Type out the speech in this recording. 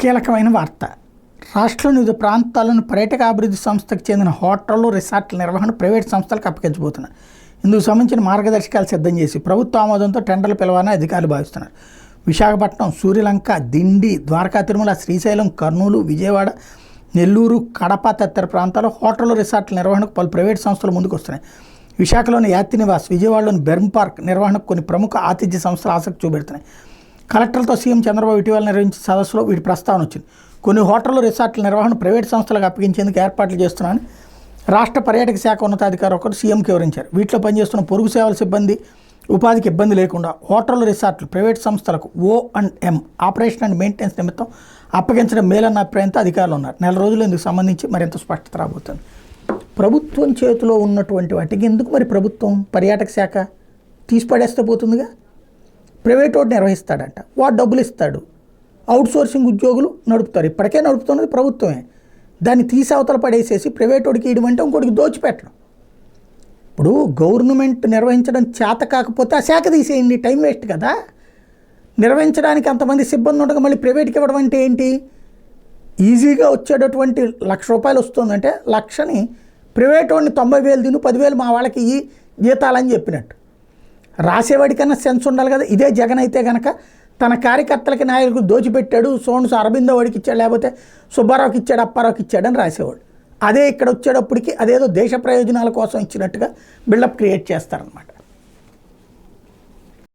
కీలకమైన వార్త. రాష్ట్రంలోని వివిధ ప్రాంతాలను పర్యాటక అభివృద్ధి సంస్థకు చెందిన హోటళ్లు, రిసార్ట్ల నిర్వహణ ప్రైవేట్ సంస్థలకు అప్పగించబోతున్నారు. ఇందుకు సంబంధించిన మార్గదర్శకాలు సిద్ధం చేసి ప్రభుత్వ ఆమోదంతో టెండర్లు పిలవాలని అధికారులు భావిస్తున్నారు. విశాఖపట్నం, సూర్యలంక, దిండి, ద్వారకా తిరుమల, శ్రీశైలం, కర్నూలు, విజయవాడ, నెల్లూరు, కడప తదితర ప్రాంతాల్లో హోటళ్లు, రిసార్ట్ల నిర్వహణకు పలు ప్రైవేట్ సంస్థలు ముందుకు వస్తున్నాయి. విశాఖలోని యాత్రి నివాస్, విజయవాడలోని బెర్మ్ పార్క్ నిర్వహణకు కొన్ని ప్రముఖ ఆతిథ్య సంస్థలు ఆసక్తి చూపెడుతున్నాయి. కలెక్టర్లతో సీఎం చంద్రబాబు ఇటీవల నిర్వహించిన సదస్సులో వీటి ప్రస్తావన వచ్చింది. కొన్ని హోటళ్లు, రిసార్ట్ల నిర్వహణ ప్రైవేట్ సంస్థలకు అప్పగించేందుకు ఏర్పాట్లు చేస్తున్నారని రాష్ట్ర పర్యాటక శాఖ ఉన్నతాధికారి ఒకరు సీఎంకి వివరించారు. వీటిలో పనిచేస్తున్న పొరుగు సేవల సిబ్బంది ఉపాధికి ఇబ్బంది లేకుండా హోటళ్లు, రిసార్ట్లు ప్రైవేట్ సంస్థలకు O&M ఆపరేషన్ అండ్ మెయింటెనెన్స్ నిమిత్తం అప్పగించడం మేలన్న అభిప్రాయంతో అధికారులు ఉన్నారు. నెల రోజులు ఇందుకు సంబంధించి మరింత స్పష్టత రాబోతుంది. ప్రభుత్వం చేతిలో ఉన్నటువంటి వాటికి ఎందుకు మరి ప్రభుత్వం పర్యాటక శాఖ తీసిపడేస్తే పోతుందిగా? ప్రైవేట్ వాడు నిర్వహిస్తాడంట, వాడు డబ్బులు ఇస్తాడు, అవుట్ సోర్సింగ్ ఉద్యోగులు నడుపుతారు. ఇప్పటికే నడుపుతున్నది ప్రభుత్వమే. దాన్ని తీసి అవతల పడేసేసి ప్రైవేట్ వాడికి ఇవ్వమంటే ఇంకోటికి దోచిపెట్టడం. ఇప్పుడు గవర్నమెంట్ నిర్వహించడం చేత కాకపోతే ఆ శాఖ తీసేయండి, టైం వేస్ట్ కదా. నిర్వహించడానికి అంతమంది సిబ్బంది ఉండగా మళ్ళీ ప్రైవేట్కి ఇవ్వడం అంటే ఏంటి? ఈజీగా వచ్చేటటువంటి ₹1,00,000 వస్తుందంటే 1,00,000ని ప్రైవేట్ వాడిని 90,000 తిను, 10,000 మా వాళ్ళకి ఈ జీతాలని చెప్పినట్టు. రాసేవాడికన్నా సెన్స్ ఉండాలి కదా. ఇదే జగన్ అయితే కనుక తన కార్యకర్తలకి, నాయకులకు దోచిపెట్టాడు, సోన్స్ అరబిందో వాడికి ఇచ్చాడు, లేకపోతే సుబ్బారావుకి ఇచ్చాడు, అప్పారావుకి ఇచ్చాడని రాసేవాడు. అదే ఇక్కడ వచ్చేటప్పటికి అదేదో దేశ ప్రయోజనాల కోసం ఇచ్చినట్టుగా బిల్డప్ క్రియేట్ చేస్తారనమాట.